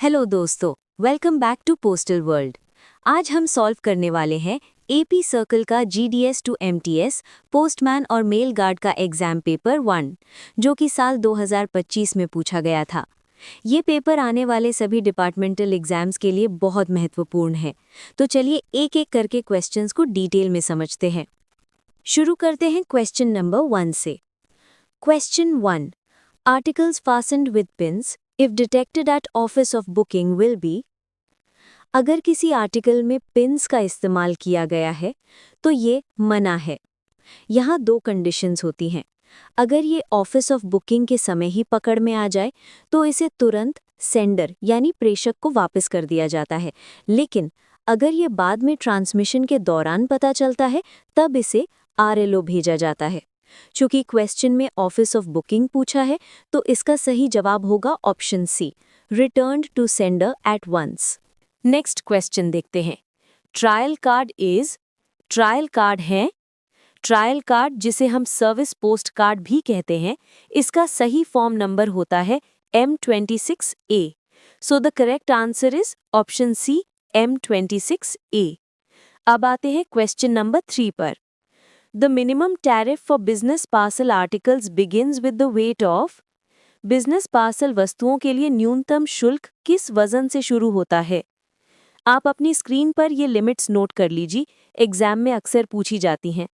Hello दोस्तों, welcome back to postal world. आज हम सॉल्व करने वाले हैं एपी सर्कल का जीडीएस टू एमटीएस पोस्टमैन और मेल गार्ड का एग्जाम पेपर 1, जो कि साल 2025 में पूछा गया था। ये पेपर आने वाले सभी डिपार्टमेंटल एग्जाम्स के लिए बहुत महत्वपूर्ण है, तो चलिए एक एक करके क्वेश्चंस को डिटेल में समझते हैं। शुरू करते हैं क्वेश्चन नंबर 1 से। Question 1, articles fastened with pins if detected at office of booking will be. अगर किसी आर्टिकल में पिन्स का इस्तेमाल किया गया है तो ये मना है। यहाँ 2 कंडीशंस होती हैं। अगर ये ऑफिस ऑफ बुकिंग के समय ही पकड़ में आ जाए तो इसे तुरंत सेंडर यानी प्रेषक को वापस कर दिया जाता है, लेकिन अगर ये बाद में ट्रांसमिशन के दौरान पता चलता है तब इसे आरएलओ भेजा जाता है। चूंकि क्वेश्चन में ऑफिस ऑफ बुकिंग पूछा है तो इसका सही जवाब होगा option C, returned to sender at once. Next question देखते हैं। ट्रायल कार्ड है। ट्रायल कार्ड, जिसे हम सर्विस पोस्ट कार्ड भी कहते हैं, इसका सही फॉर्म नंबर होता है M26A। So the correct answer is option C, M26A। अब आते हैं क्वेश्चन नंबर 3 पर। The minimum tariff for business parcel articles begins with the weight of. Business parcel वस्तुओं के लिए न्यूनतम शुल्क किस वजन से शुरू होता है? आप अपनी स्क्रीन पर ये लिमिट्स नोट कर लीजिए, एग्जाम में अक्सर पूछी जाती हैं।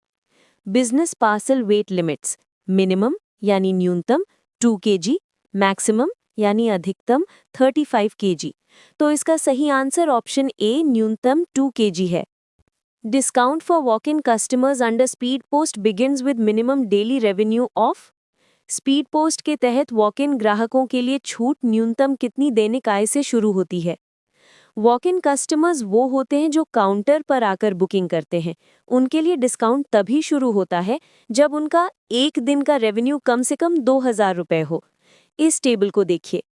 Business parcel weight limits: minimum यानी न्यूनतम 2 kg, मैक्सिमम यानी अधिकतम 35 kg। तो इसका सही आंसर ऑप्शन ए, न्यूनतम 2 kg है। Discount for walk in customers under speed post begins with minimum daily revenue of. Speed post के तहत वॉक इन ग्राहकों के लिए छूट न्यूनतम कितनी दैनिक आय से शुरू होती है? वॉक इन कस्टमर्स वो होते हैं जो काउंटर पर आकर बुकिंग करते हैं। उनके लिए डिस्काउंट तभी शुरू होता है जब उनका एक दिन का रेवेन्यू कम से कम 2000 रुपए हो। इस टेबल को देखिए।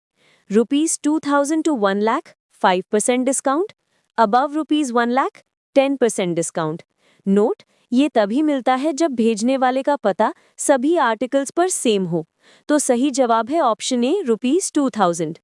₹2000 to 1 lakh 5% discount, above ₹1 lakh 10% discount. Note, ये तभी मिलता है जब भेजने वाले का पता सभी आर्टिकल्स पर सेम हो। तो सही जवाब है ऑप्शन ए, ₹2000।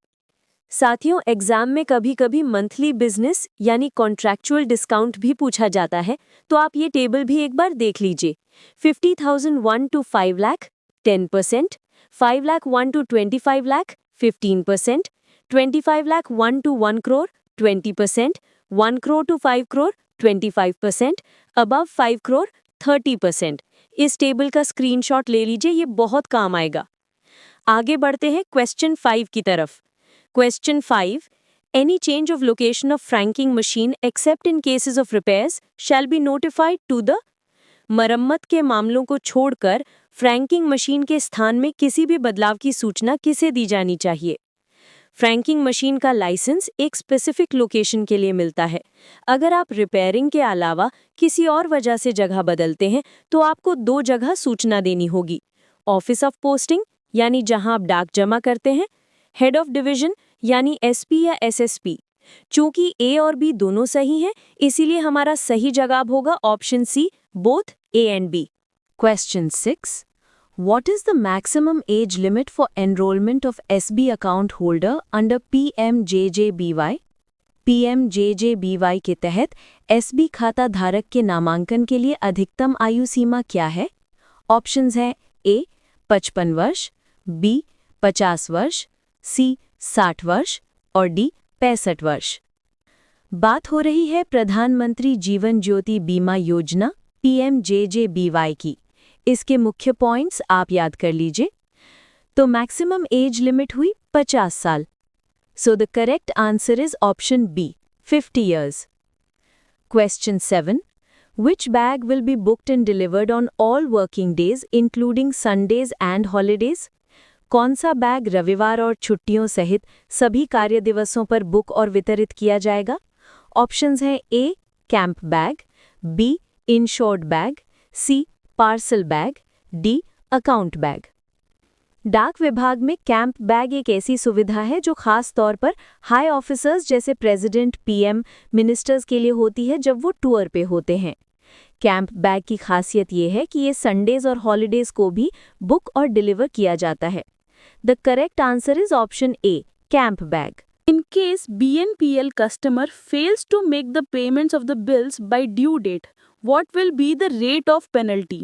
साथियों, एग्जाम में कभी कभी मंथली बिजनेस यानी कॉन्ट्रैक्चुअल डिस्काउंट भी पूछा जाता है, तो आप ये टेबल भी एक बार देख लीजिए। 50,001 to 5 lakh 10%, 5 lakh 1 to 25 lakh 15%, 25 lakh 1 to 1 crore 20%, 1 crore to 5 crore 25%, above 5 crore 30%। इस टेबल का स्क्रीनशॉट ले लीजिए, ये बहुत काम आएगा। आगे बढ़ते हैं क्वेश्चन 5 की तरफ। Question 5. Any change of location of franking machine except in cases of repairs shall be notified to the। मरम्मत के मामलों को छोड़कर फ्रैंकिंग मशीन के स्थान में किसी भी बदलाव की सूचना किसे दी जानी चाहिए? फ्रैंकिंग मशीन का लाइसेंस एक स्पेसिफिक लोकेशन के लिए मिलता है। अगर आप रिपेयरिंग के अलावा किसी और वजह से जगह बदलते हैं तो आपको 2 जगह सूचना देनी होगी। ऑफिस ऑफ पोस्टिंग यानी जहां आप डाक जमा करते हैं, हेड ऑफ डिवीजन यानी एसपी या एसएसपी। चूंकि ए और बी दोनों सही हैं, इसीलिए हमारा सही जवाब होगा option C, both A and B. Question 6. What is the maximum age limit for enrollment of SB account holder under PMJJBY? PMJJBY के तहत SB खाता धारक के नामांकन के लिए अधिकतम आयु सीमा क्या है? ऑप्शंस हैं ए 55 वर्ष, बी 50 वर्ष, सी 60 वर्ष और डी 65 वर्ष। बात हो रही है प्रधानमंत्री जीवन ज्योति बीमा योजना PMJJBY की। इसके मुख्य पॉइंट्स आप याद कर लीजिए। तो मैक्सिमम एज लिमिट हुई 50 साल। So the correct answer is option B, 50 years। Question 7. Which bag will be booked and delivered on all working days including Sundays and holidays? कौन सा बैग रविवार और छुट्टियों सहित सभी कार्य दिवसों पर बुक और वितरित किया जाएगा? ऑप्शंस हैं A camp bag, B insured bag, C parcel bag, D account bag. डाक विभाग में कैंप बैग एक ऐसी सुविधा है जो खास तौर पर हाई ऑफिसर्स जैसे प्रेसिडेंट, पीएम, मिनिस्टर्स के लिए होती है जब वो टूर पे होते हैं। कैंप बैग की खासियत ये है कि ये संडेज और हॉलीडेज को भी बुक और डिलीवर किया जाता है। The correct answer is option A, camp bag. In case BNPL customer fails to make the payments of the bills by due date, what will be the rate of penalty?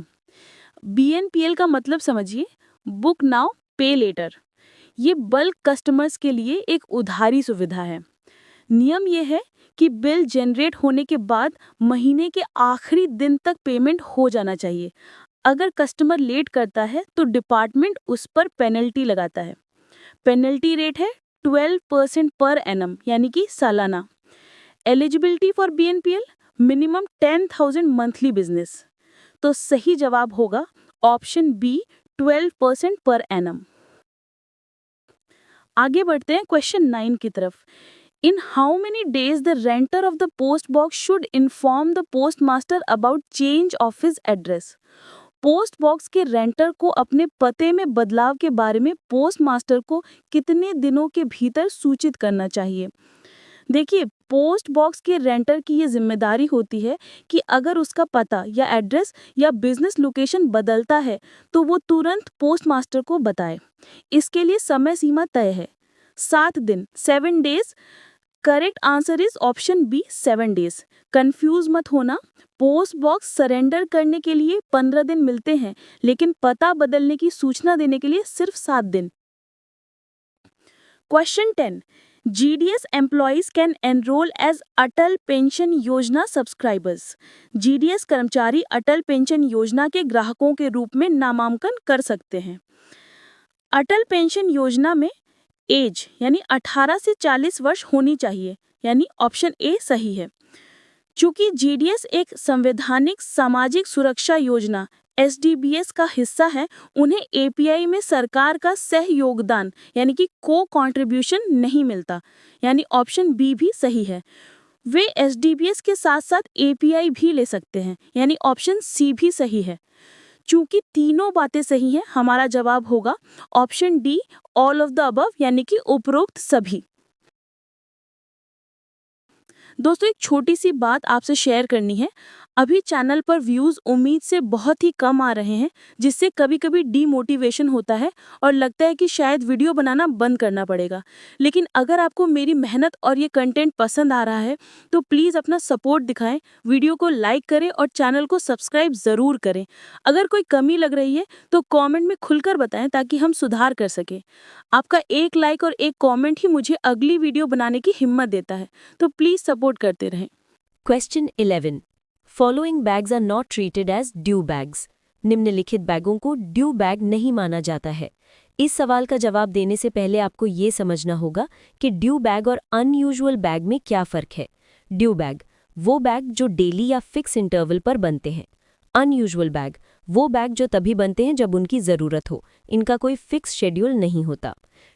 BNPL का मतलब समझिए, book now पे letter. ये bulk customers के लिए एक उधारी सुविधा है। नियम ये है कि बिल जनरेट होने के बाद महीने के आखिरी दिन तक पेमेंट हो जाना चाहिए। अगर कस्टमर लेट करता है तो डिपार्टमेंट उस पर पेनल्टी लगाता है। पेनल्टी रेट है 12% पर एनम, यानी कि सालाना। Eligibility for BNPL minimum 10,000 monthly business. तो सही जवाब होगा ऑप्शन बी, 12% पर एनम। आगे बढ़ते हैं क्वेश्चन 9 की तरफ। In how many days the रेंटर of the post box should inform the post master about change of his address? Post box के रेंटर को अपने पते में बदलाव के बारे में पोस्ट मास्टर को कितने दिनों के भीतर सूचित करना चाहिए? देखिए, पोस्ट बॉक्स के रेंटर की ये जिम्मेदारी होती है कि अगर उसका पता या एड्रेस या बिजनेस लोकेशन बदलता है तो वो तुरंत पोस्ट मास्टर को बताए। इसके लिए समय सीमा तय है, 7 दिन, 7 days. Correct answer is option B, 7 days. Confuse मत होना, पोस्ट बॉक्स सरेंडर करने के लिए 15 दिन मिलते हैं, लेकिन पता बदलने की सूचना देने के लिए सिर्फ 7 दिन। Question 10, GDS employees can enroll as Atal pension योजना सब्सक्राइबर्स। GDS कर्मचारी अटल पेंशन योजना के ग्राहकों के रूप में नामांकन कर सकते हैं। अटल पेंशन योजना में एज यानी 18 से 40 वर्ष होनी चाहिए, यानी ऑप्शन ए सही है। चूंकि GDS एक संवैधानिक सामाजिक सुरक्षा योजना SDBS का हिस्सा है, उन्हें API में सरकार का सह योगदान यानी कि को कंट्रीब्यूशन नहीं मिलता, यानी ऑप्शन बी भी सही है। वे SDBS के साथ साथ API भी ले सकते हैं, यानी ऑप्शन सी भी सही है। चूंकि तीनों बातें सही हैं, हमारा जवाब होगा option D, all of the above, यानी कि उपरोक्त सभी। दोस्तों, एक छोटी सी बात आपसे शेयर करनी है। अभी चैनल पर व्यूज़ उम्मीद से बहुत ही कम आ रहे हैं, जिससे कभी कभी डीमोटिवेशन होता है और लगता है कि शायद वीडियो बनाना बंद करना पड़ेगा। लेकिन अगर आपको मेरी मेहनत और ये कंटेंट पसंद आ रहा है तो प्लीज़ अपना सपोर्ट दिखाएं, वीडियो को लाइक करें और चैनल को सब्सक्राइब ज़रूर करें। अगर कोई कमी लग रही है तो कॉमेंट में खुलकर बताएं ताकि हम सुधार कर सकें। आपका एक लाइक और एक कॉमेंट ही मुझे अगली वीडियो बनाने की हिम्मत देता है, तो प्लीज़ सपोर्ट करते रहें। Question 11, following bags are not treated as due bags. निम्नलिखित बैगों को ड्यू बैग नहीं माना जाता है। इस सवाल का जवाब देने से पहले आपको ये समझना होगा कि ड्यू बैग और अनयूजुअल बैग में क्या फ़र्क है। ड्यू बैग वो बैग जो डेली या फिक्स इंटरवल पर बनते हैं। अनयूजुअल बैग वो बैग जो तभी बनते हैं जब उनकी ज़रूरत हो, इनका कोई फिक्स शेड्यूल नहीं होता।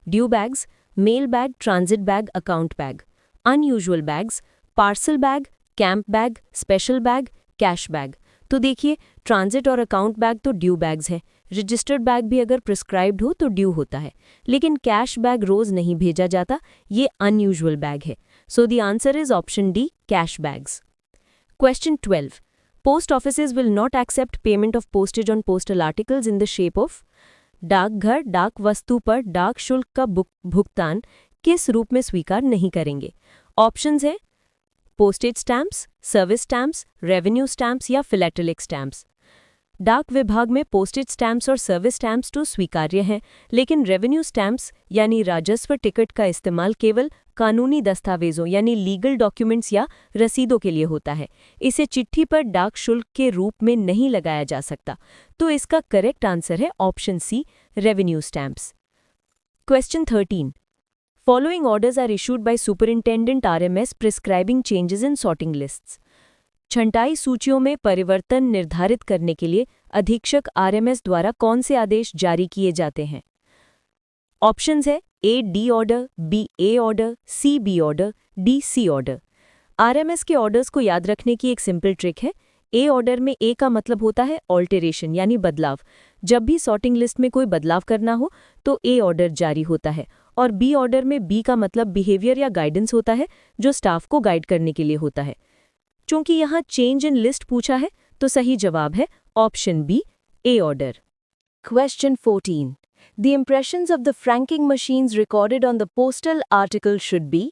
Due bags mail bag, transit bag, account bag. Unusual bags parcel bag, camp bag, special bag, cash bag. तो देखिए, ट्रांजिट और अकाउंट बैग तो ड्यू बैग्स हैं। रजिस्टर्ड बैग भी अगर प्रिस्क्राइब्ड हो तो ड्यू होता है, लेकिन कैश बैग रोज नहीं भेजा जाता, ये अनयूजुअल बैग है। So the answer is option D, cash bags. Question 12, post offices will not accept payment of postage on postal articles in the shape of. डाकघर डाक वस्तु पर डाक शुल्क का भुगतान किस रूप में स्वीकार नहीं करेंगे? ऑप्शंस हैं postage stamps, service stamps, revenue stamps या फिलैटेलिक स्टैम्प्स। डाक विभाग में पोस्टेज स्टैम्प्स और सर्विस स्टैम्प्स तो स्वीकार्य हैं, लेकिन रेवेन्यू स्टैम्प्स यानी राजस्व टिकट का इस्तेमाल केवल कानूनी दस्तावेजों यानी लीगल डॉक्यूमेंट्स या रसीदों के लिए होता है। इसे चिट्ठी पर डाक शुल्क के रूप में नहीं लगाया जा सकता। तो इसका करेक्ट आंसर है option C, revenue stamps. Question 13, Following orders are issued by Superintendent RMS prescribing changes in sorting lists. छंटाई सूचियों में परिवर्तन निर्धारित करने के लिए अधीक्षक RMS द्वारा कौन से आदेश जारी किए जाते हैं? ऑप्शंस है A D order, B A order, C B order, D C order. RMS के ऑर्डर्स को याद रखने की एक सिंपल ट्रिक है। ए ऑर्डर में ए का मतलब होता है ऑल्टरेशन यानी बदलाव। जब भी सॉर्टिंग लिस्ट में कोई बदलाव करना हो तो ए ऑर्डर जारी होता है, और बी ऑर्डर में बी का मतलब बिहेवियर या गाइडेंस होता है, जो स्टाफ को गाइड करने के लिए होता है। चूंकि यहाँ चेंज इन लिस्ट पूछा है तो सही जवाब है option B, A order. Question 14, The impressions of the franking machines recorded on the postal article should be,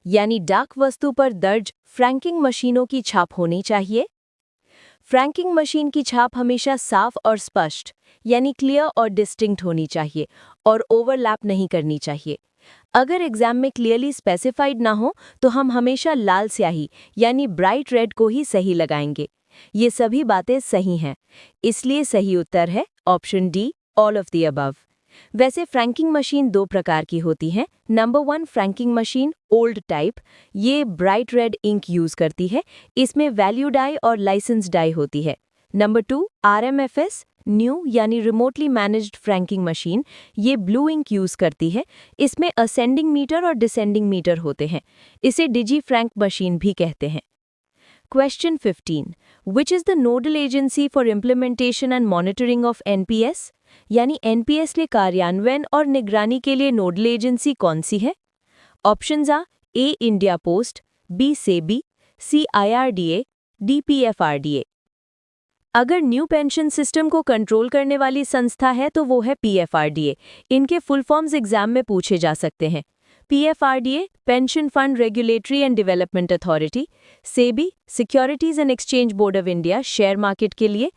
यानी डाक वस्तु पर दर्ज फ्रैंकिंग मशीनों की छाप होनी चाहिए। फ्रैंकिंग मशीन की छाप हमेशा साफ और स्पष्ट यानी क्लियर और डिस्टिंक्ट होनी चाहिए और ओवरलैप नहीं करनी चाहिए। अगर एग्जाम में क्लियरली स्पेसिफाइड ना हो तो हम हमेशा लाल स्याही यानी ब्राइट रेड को ही सही लगाएंगे। ये सभी बातें सही हैं, इसलिए सही उत्तर है option D, all of the above. वैसे फ्रैंकिंग मशीन दो प्रकार की होती हैं। Number 1 franking machine old type, ये ब्राइट रेड इंक यूज करती है, इसमें वैल्यू डाई और लाइसेंस डाई होती है। नंबर 2 RMFS न्यू यानी रिमोटली मैनेज्ड फ्रैंकिंग मशीन, ये ब्लू इंक यूज करती है, इसमें असेंडिंग मीटर और डिसेंडिंग मीटर होते हैं, इसे डिजी फ्रैंक मशीन भी कहते हैं। Question 15. Which is the nodal agency for implementation and monitoring of NPS? यानी NPS के कार्यान्वयन और निगरानी के लिए नोडल एजेंसी कौन सी है? ऑप्शंस आ ए इंडिया पोस्ट, बी सेबी, सी IRDA, डी PFRDA। अगर न्यू पेंशन सिस्टम को कंट्रोल करने वाली संस्था है तो वो है PFRDA। इनके फुल फॉर्म्स एग्जाम में पूछे जा सकते हैं। PFRDA pension fund regulatory and development authority, SEBI securities and exchange board of India share market के लिए,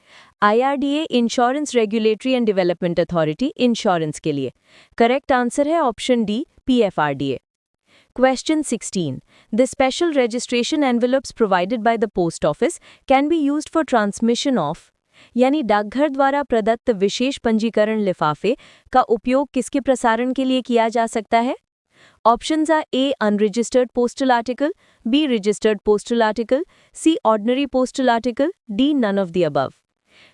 IRDA insurance regulatory and development authority insurance के लिए। करेक्ट आंसर है option D, PFRDA। Question 16. The special registration envelopes provided by the post office can be used for transmission of, यानी डाकघर द्वारा प्रदत्त विशेष पंजीकरण लिफाफे का उपयोग किसके प्रसारण के लिए किया जा सकता है? Options are A unregistered postal article, B registered postal article, C ordinary postal article, D none of the above.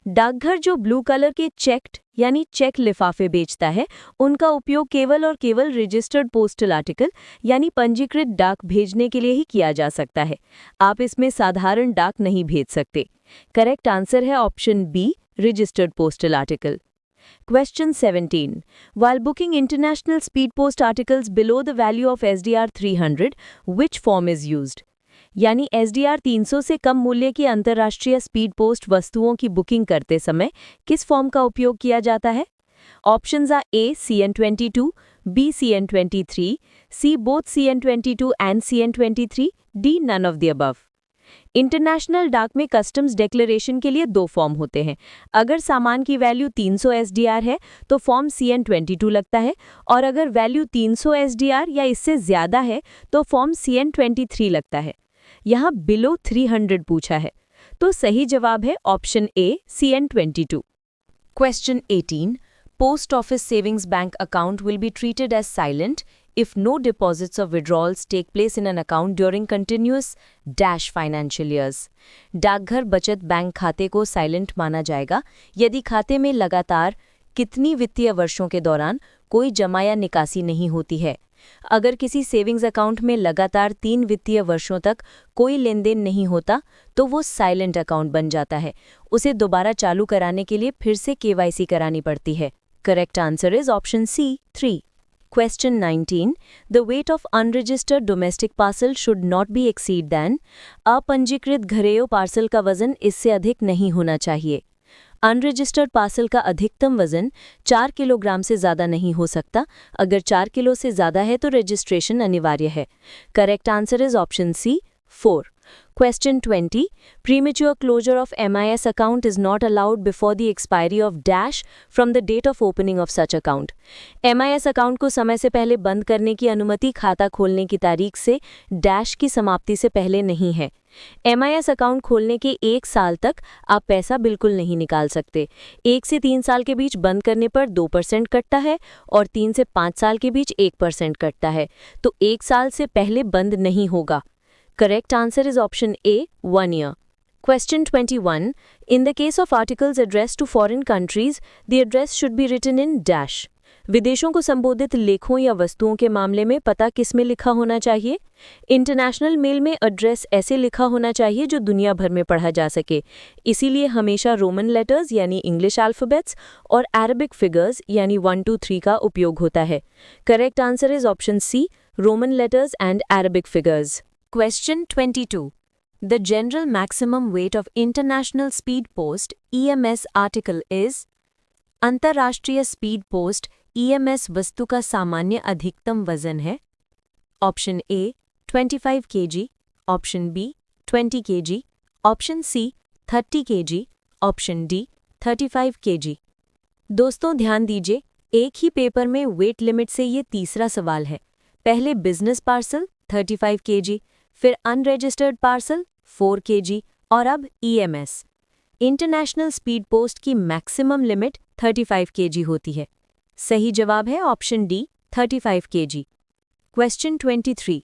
डाकघर जो ब्लू कलर के चेक्ड यानी चेक लिफाफे बेचता है, उनका उपयोग केवल और केवल रजिस्टर्ड पोस्टल आर्टिकल यानी पंजीकृत डाक भेजने के लिए ही किया जा सकता है। आप इसमें साधारण डाक नहीं भेज सकते। करेक्ट आंसर है option B, registered postal article. Question 17. While booking international speed post articles below the value of SDR 300, which form is used? यानी SDR 300 से कम मूल्य की अंतर्राष्ट्रीय स्पीड पोस्ट वस्तुओं की बुकिंग करते समय किस फॉर्म का उपयोग किया जाता है? Options are A CN22, B CN23, C both CN22 and CN23, D none of the above. International डाक में कस्टम्स डिक्लेरेशन के लिए दो फॉर्म होते हैं। अगर सामान की वैल्यू 300 SDR है तो फॉर्म CN22 लगता है, और अगर वैल्यू 300 SDR या इससे ज़्यादा है तो फॉर्म CN23 लगता है। यहाँ बिलो 300 पूछा है, तो सही जवाब है option A, CN22। Question 18. Post office savings bank account will be treated as silent if no deposits or withdrawals take place in an account during continuous dash financial years. डाकघर बचत बैंक खाते को साइलेंट माना जाएगा यदि खाते में लगातार कितनी वित्तीय वर्षों के दौरान कोई जमा या निकासी नहीं होती है। अगर किसी सेविंग्स अकाउंट में लगातार 3 वित्तीय वर्षों तक कोई लेन देन नहीं होता तो वो साइलेंट अकाउंट बन जाता है। उसे दोबारा चालू कराने के लिए फिर से KYC करानी पड़ती है। Correct answer is option C, 3। Question 19. The weight of unregistered domestic parcel should not be exceed than, अपंजीकृत घरेलू पार्सल का वजन इससे अधिक नहीं होना चाहिए। अनरजिस्टर्ड पार्सल का अधिकतम वजन 4 किलोग्राम से ज़्यादा नहीं हो सकता। अगर 4 किलो से ज़्यादा है तो रजिस्ट्रेशन अनिवार्य है। Correct answer is option C, 4। Question 20. Premature closure of MIS account is not allowed before the expiry of dash from the date of opening of such account. MIS account को समय से पहले बंद करने की अनुमति खाता खोलने की तारीख से डैश की समाप्ति से पहले नहीं है। MIS अकाउंट खोलने के 1 साल तक आप पैसा बिल्कुल नहीं निकाल सकते। 1 से 3 साल के बीच बंद करने पर 2% कटता है और 3 से 5 साल के बीच 1% कटता है, तो 1 साल से पहले बंद नहीं होगा। Correct answer is option A, 1 year. Question 21. In the case of articles addressed to foreign countries, the address should be written in dash. विदेशों को संबोधित लेखों या वस्तुओं के मामले में पता किस में लिखा होना चाहिए? इंटरनेशनल मेल में एड्रेस ऐसे लिखा होना चाहिए जो दुनिया भर में पढ़ा जा सके। इसीलिए हमेशा रोमन लेटर्स यानी इंग्लिश अल्फ़ाबेट्स और अरबिक फिगर्स यानी 1 2 3 का उपयोग होता है। Correct answer is option C, Roman letters and Arabic figures. Question 22. The general maximum weight of International Speed Post (EMS) article is अंतर्राष्ट्रीय स्पीड पोस्ट ईएमएस वस्तु का सामान्य अधिकतम वजन है? Option A 25 KG, option B 20 KG, option C 30 KG, option D 35 KG. दोस्तों ध्यान दीजिए, एक ही पेपर में वेट लिमिट से ये तीसरा सवाल है। पहले बिजनेस पार्सल 35 केजी, फिर अनरजिस्टर्ड पार्सल 4 केजी और अब ईएमएस। इंटरनेशनल स्पीड पोस्ट की मैक्सिमम लिमिट 35 केजी होती है। सही जवाब है option D 35 KG. Question 23.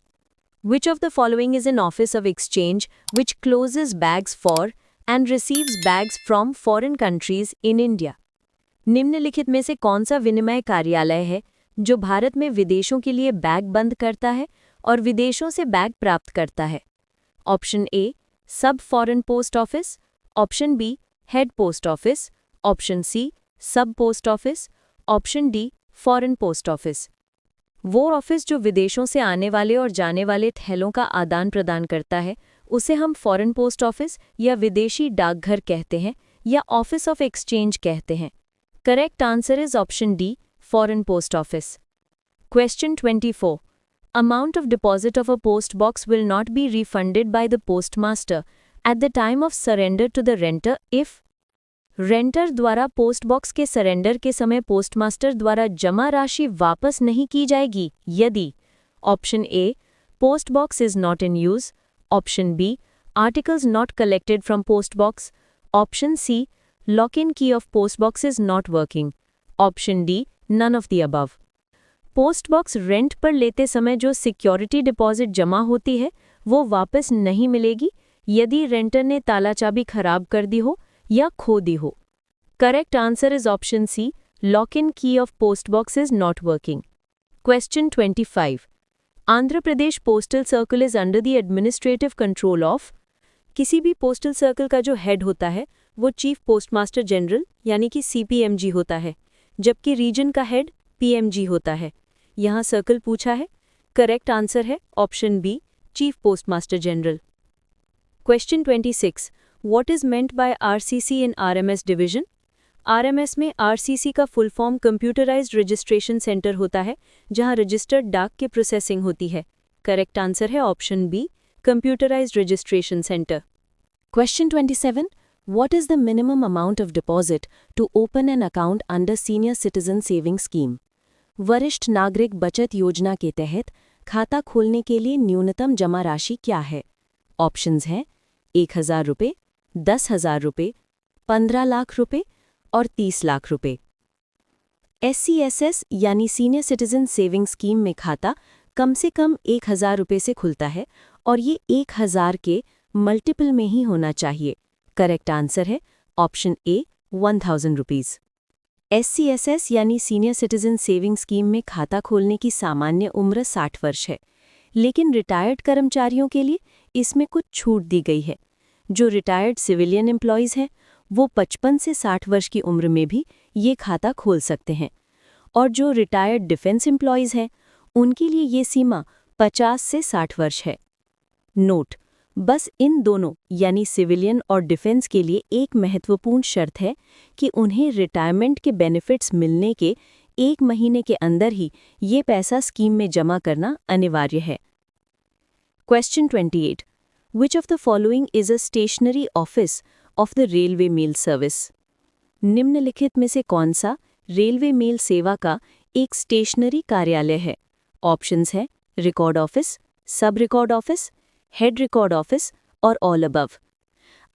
Which of the following is an office of exchange which closes bags for and receives bags from foreign countries in India? निम्नलिखित में से कौन सा विनिमय कार्यालय है जो भारत में विदेशों के लिए बैग बंद करता है और विदेशों से बैग प्राप्त करता है? Option A sub foreign post office, option B head post office, option C sub post office, option D foreign post office. वो ऑफिस जो विदेशों से आने वाले और जाने वाले थैलों का आदान प्रदान करता है उसे हम फॉरेन पोस्ट ऑफिस या विदेशी डाकघर कहते हैं या ऑफिस ऑफ एक्सचेंज कहते हैं। Correct answer is option D foreign post office. Question 24. Amount of deposit of a post box will not be refunded by the postmaster at the time of surrender to the renter if रेंटर द्वारा post box के surrender के समय postmaster द्वारा जमा राशि वापस नहीं की जाएगी यदि option A post box is not in use, option B articles not collected from post box, option C lock in key of post box is not working, option D none of the above. Post box rent पर लेते समय जो security deposit जमा होती है वो वापस नहीं मिलेगी यदि रेंटर ने ताला चाबी खराब कर दी हो या खो दी हो। Correct answer is option C lock in key of post box is not working. Question 25. Andhra Pradesh postal circle is under the administrative control of. किसी भी पोस्टल सर्कल का जो हेड होता है वो चीफ पोस्टमास्टर जनरल यानी कि सीपीएमजी होता है, जबकि रीजन का हेड पीएमजी होता है। यहाँ सर्कल पूछा है, करेक्ट आंसर है option B chief postmaster general. Question 26. What is meant by RCC in RMS division? RMS में RCC का full form computerised registration centre होता है जहां रजिस्टर्ड डाक की प्रोसेसिंग होती है। करेक्ट आंसर है option B computerised registration centre. Question 27. What is the minimum amount of deposit to open an account under Senior Citizen Savings Scheme? वरिष्ठ नागरिक बचत योजना के तहत खाता खोलने के लिए न्यूनतम जमा राशि क्या है? ऑप्शंस हैं 1000 रुपये, 10,000 रुपये, 15 लाख रुपये और 30 लाख रुपये। SCSS यानी सीनियर सिटीजन सेविंग स्कीम में खाता कम से कम 1000 रुपये से खुलता है और ये 1000 के मल्टीपल में ही होना चाहिए। करेक्ट आंसर है ऑप्शन ए 1000 रुपीज़। SCSS यानी सीनियर सिटीजन सेविंग स्कीम में खाता खोलने की सामान्य उम्र 60 वर्ष है, लेकिन रिटायर्ड कर्मचारियों के लिए इसमें कुछ छूट दी गई है। जो रिटायर्ड सिविलियन एम्प्लॉयज़ हैं वो 55 से 60 वर्ष की उम्र में भी ये खाता खोल सकते हैं और जो रिटायर्ड डिफेंस एम्प्लॉयज़ हैं उनके लिए ये सीमा 50 से 60 वर्ष है। नोट, बस इन दोनों यानी सिविलियन और डिफेंस के लिए एक महत्वपूर्ण शर्त है कि उन्हें रिटायरमेंट के बेनिफिट्स मिलने के 1 महीने के अंदर ही ये पैसा स्कीम में जमा करना अनिवार्य है। Question 28. Which of the following is a stationary office of the Railway Mail Service? निम्नलिखित में से कौन सा रेलवे मेल सेवा का एक स्टेशनरी कार्यालय है? ऑप्शंस हैं रिकॉर्ड ऑफिस, सब record office, head record office और ऑल अबव।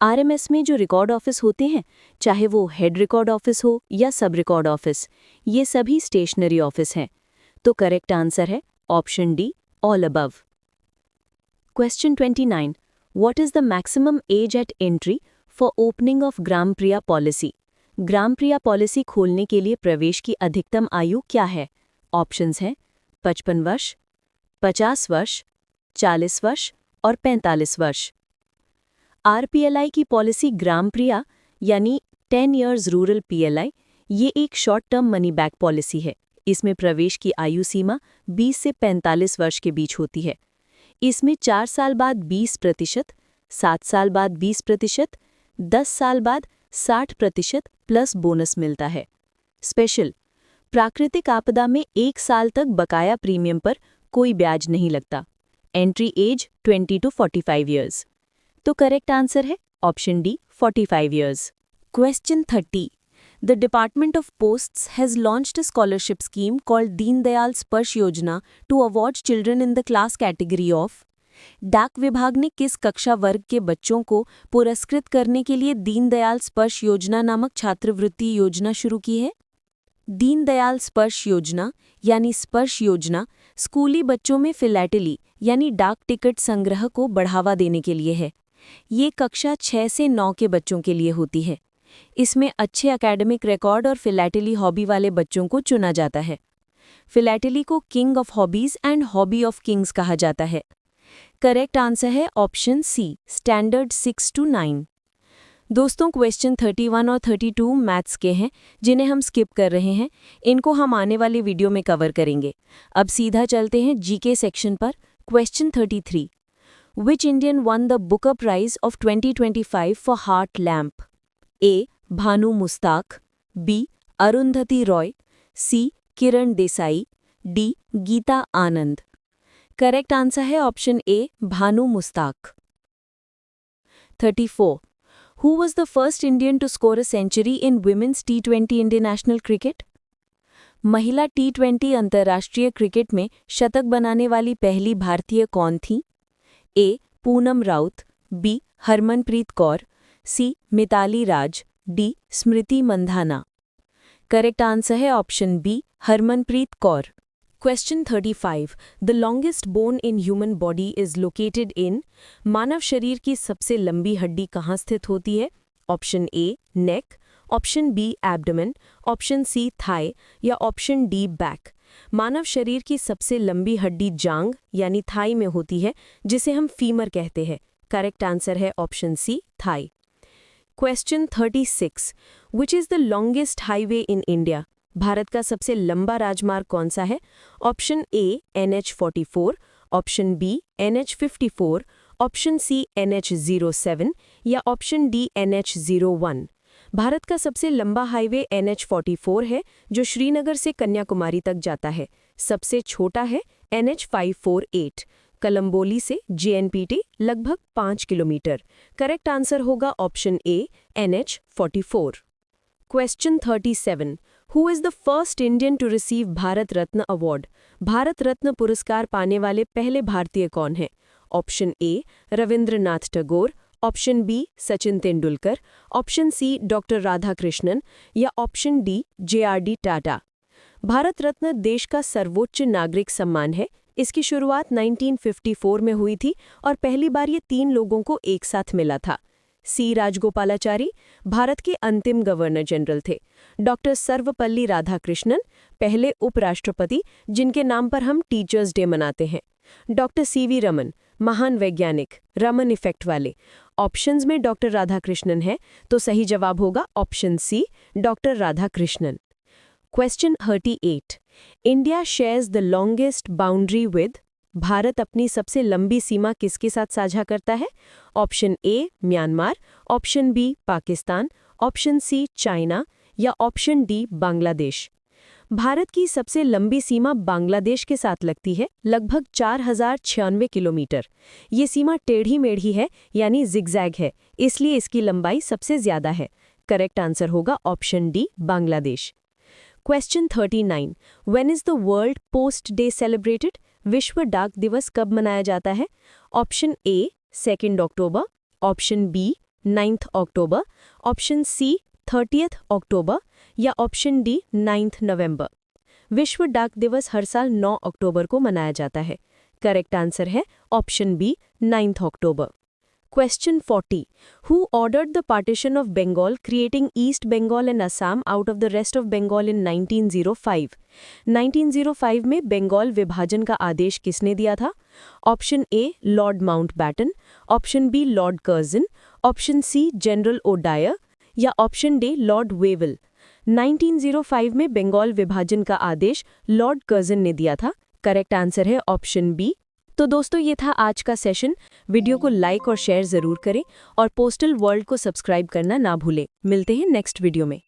आरएमएस में जो रिकॉर्ड ऑफिस होते हैं, चाहे वो हेड रिकॉर्ड ऑफिस हो या सब रिकॉर्ड ऑफिस, ये सभी स्टेशनरी ऑफिस हैं। तो करेक्ट आंसर है option D all above. Question 29. What is the maximum age at entry for opening of gram Priya policy? Gram Priya policy खोलने के लिए प्रवेश की अधिकतम आयु क्या है? ऑप्शंस हैं 55 वर्ष, 50 वर्ष, 40 वर्ष और 45 वर्ष। आरपीएलआई की पॉलिसी ग्राम प्रिया यानी 10 years रूरल पीएलआई, ये एक short term money back policy है। इसमें प्रवेश की आयु सीमा 20 से 45 वर्ष के बीच होती है। इसमें 4 साल बाद 20%, 7 साल बाद 20%, 10 साल बाद 60% प्लस बोनस मिलता है। स्पेशल, प्राकृतिक आपदा में 1 साल तक बकाया प्रीमियम पर कोई ब्याज नहीं लगता। Entry age 20 to 45 years. तो करेक्ट आंसर है option D 45 years. Question 30। The Department of Posts has launched a scholarship scheme called Deen Dayal Sparsh Yojana to award children in the class category of। डाक विभाग ने किस कक्षा वर्ग के बच्चों को पुरस्कृत करने के लिए दीनदयाल स्पर्श योजना नामक छात्रवृत्ति योजना शुरू की है? दीनदयाल स्पर्श योजना यानी स्पर्श योजना स्कूली बच्चों में फिलैटली यानी डाक टिकट संग्रह को बढ़ावा देने के लिए है। ये कक्षा 6 से 9 के बच्चों के लिए होती है। इसमें अच्छे एकेडमिक रिकॉर्ड और फिलैटली हॉबी वाले बच्चों को चुना जाता है। फिलैटली को king of hobbies and hobby of Kings कहा जाता है। करेक्ट आंसर है ऑप्शन सी स्टैंडर्ड 6 to 9। दोस्तों, क्वेश्चन 31 और 32 मैथ्स के हैं जिन्हें हम स्किप कर रहे हैं। इनको हम आने वाले वीडियो में कवर करेंगे। अब सीधा चलते हैं जीके सेक्शन पर। Question 33। Which Indian won the Booker prize of 2025 for heart lamp? A Banu Mushtaq, B Arundhati Roy, C Kiran Desai, D Geeta Anand. Correct answer है option A Banu Mushtaq. 34. Who was the first Indian to score a century in women's T20 international cricket? महिला T20 अंतर्राष्ट्रीय cricket में शतक बनाने वाली पहली भारतीय कौन थी? A Poonam Raut, B Harmanpreet Kaur, C Mithali Raj, D Smriti Mandhana. Correct answer है option B Harmanpreet Kaur. Question 35। The longest bone in human body is located in. मानव शरीर की सबसे लंबी हड्डी कहाँ स्थित होती है? Option A neck, option B abdomen, option C thigh या ऑप्शन डी बैक। मानव शरीर की सबसे लंबी हड्डी जांग यानी थाई में होती है, जिसे हम फीमर कहते हैं। करेक्ट आंसर है option C thigh. Question 36। Which is the longest highway in India? भारत का सबसे लंबा राजमार्ग कौन सा है? Option A NH44, option B NH54, option C NH07 या ऑप्शन डी NH01। भारत का सबसे लंबा हाईवे NH44 है जो श्रीनगर से कन्याकुमारी तक जाता है। सबसे छोटा है NH548, कलंबोली से JNPT लगभग 5 किलोमीटर। करेक्ट आंसर होगा option A NH44। Question 37। Who is the first Indian to receive Bharat Ratna award? Bharat Ratna पुरस्कार पाने वाले पहले भारतीय कौन हैं? Option A Rabindranath Tagore, option B Sachin Tendulkar, option C doctor Radhakrishnan या option D JRD Tata. Bharat Ratna देश का सर्वोच्च नागरिक सम्मान है। इसकी शुरुआत 1954 में हुई थी और पहली बार ये 3 लोगों को एक साथ मिला था। सी राजगोपालाचारी भारत के अंतिम गवर्नर जनरल थे। डॉक्टर सर्वपल्ली राधाकृष्णन पहले उपराष्ट्रपति जिनके नाम पर हम टीचर्स डे मनाते हैं। डॉक्टर CV रमन महान वैज्ञानिक, रमन इफेक्ट वाले। ऑप्शंस में डॉक्टर राधाकृष्णन है तो सही जवाब होगा option C doctor Radhakrishnan. Question 38। India shares the longest boundary with. भारत अपनी सबसे लंबी सीमा किसके साथ साझा करता है? Option A Myanmar, option B Pakistan, option C China या ऑप्शन डी बांग्लादेश। भारत की सबसे लंबी सीमा बांग्लादेश के साथ लगती है, लगभग 4096 किलोमीटर। ये सीमा टेढ़ी मेढ़ी है यानी जिगजैग है, इसलिए इसकी लंबाई सबसे ज्यादा है। करेक्ट आंसर होगा option D Bangladesh. Question 39। When is the world post day celebrated? विश्व डाक दिवस कब मनाया जाता है? Option A 2 October, option B 9 October, option C 30 October या ऑप्शन डी 9 नवंबर। विश्व डाक दिवस हर साल 9 अक्टूबर को मनाया जाता है। करेक्ट आंसर है option B 9 October. Question 40। Who ordered the partition of Bengal, creating East Bengal and Assam out of the rest of Bengal in 1905? 1905 में बंगाल विभाजन का आदेश किसने दिया था? Option A lord Mountbatten, option B lord Curzon, option C general O'Dwyer या option D lord Wavell. 1905 में बंगाल विभाजन का आदेश लॉर्ड कर्जन ने दिया था। करेक्ट आंसर है ऑप्शन बी। तो दोस्तों, ये था आज का सेशन। वीडियो को लाइक और शेयर ज़रूर करें और पोस्टल वर्ल्ड को सब्सक्राइब करना ना भूलें। मिलते हैं नेक्स्ट वीडियो में।